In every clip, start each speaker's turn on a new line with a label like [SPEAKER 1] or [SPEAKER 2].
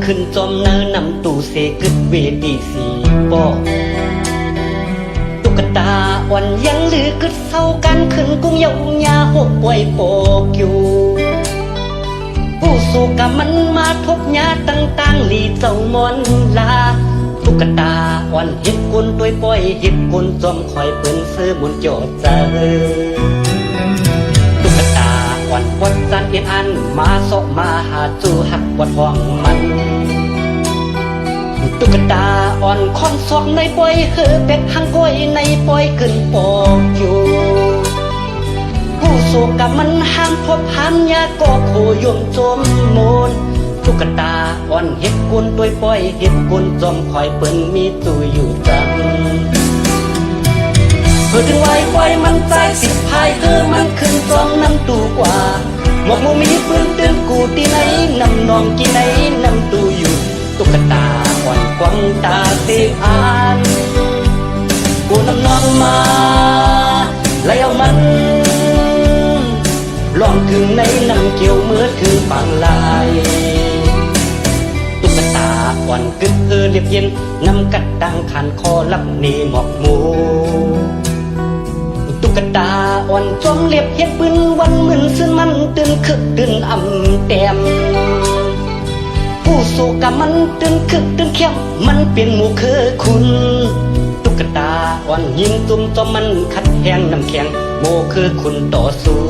[SPEAKER 1] ขึ้นจอมเนินนำตู่เสกึดเวทีสีปอตุ๊กตาอ่อนยังลือกึดเศร้ากันขึ้นกุ้งเยาวยาหกป่วยโปกอยู่ผู้สู้กับมันมาทบยาต่างๆลีเจ้ามอนลาตุ๊กตาอ่อนเห็ดกุนตัวป่อยเห็ดกุนจอมคอยเปิ้นซื้อมุนโจดเจอตุ๊กตาอ่อนปวดจันเอ็นอันมาสอกมาหาจูหักปวดห้องมันตุ๊กตาอ่อนคอนซอกในป่อยเฮือเป็ดหังก้อยในป่อยขึ้นปอกอยู่ผู้สู้กับมันห้ามพบห้ามยาก็โคยมจมโมนตุ๊กตาอ่อนเห็ดกุนตัวป่อยเห็ดกุนจอมคอยเปิ้นมีตูอยู่จังเพื่อถึงไว้ปล่อยมันใจสิบพายมันขึ้นจอมน้ำตูกว่าหมวกมูมีปืนเตือนกูที่ไหนนำนองกี่ไหนนำตูอยู่ตุ๊กตาอ่อนกวางตาเสียอ่านกูนำน้องมาแล้วเอามันลองถึงในน้ำเกี่ยวเมื่อถึงบางลายตุ๊กตาอ่อนกึดเรียบเย็นน้ำกัดดังขันคอลับนีหมอกหมูตุ๊กตาอ่อนจอมเรียบเฮ็ดปืนวันมึนซึ่งมันตื่นคึกตื่นอ่ำแต้มผู้สู้กับมันตื่นคึกตื่นเข้มมันเป็นหมู่คือคุณตุ๊กตาอ่อนยิงตุ่มจอมมันขัดแห้งน้ำแข็งโมคือคุณต่อสู้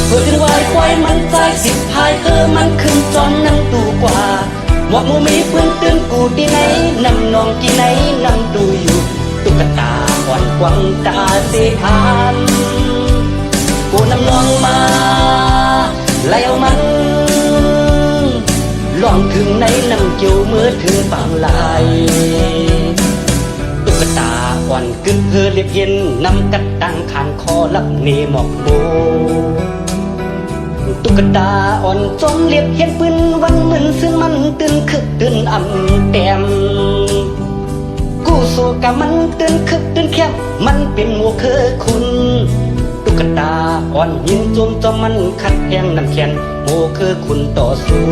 [SPEAKER 1] เพื่อถึงวายควายมันใจสิบพายมันขึ้นจอนนั่งตูกว่าหมวกมูมีปืนตื่นกูที่ไหนนำนองกี่ไหนนำดูอยู่ตุ๊กตาอ่อนกวางตาเสียอ่านกูนำน้องมาแล้วมันลองถึงในน้ำเกี่ยวเมื่อถึงบางลายตุ๊กตาอ่อนกึดเรียบเย็นนำกัดดังขานคอลับเนหมอกโบตุ๊กตาอ่อนจอมเรียบเห็นปืนวันมึนซึ่งมันตื่นคึกตื่นอ่ำแต้มกูสู้กับมันตื่นคึกตื่นเข้มมันเป็นหมู่คือคุณตุ๊กตาอ่อนยิงจมจอมมันขัดแห้งน้ำแข็งโมคือคุณต่อสู้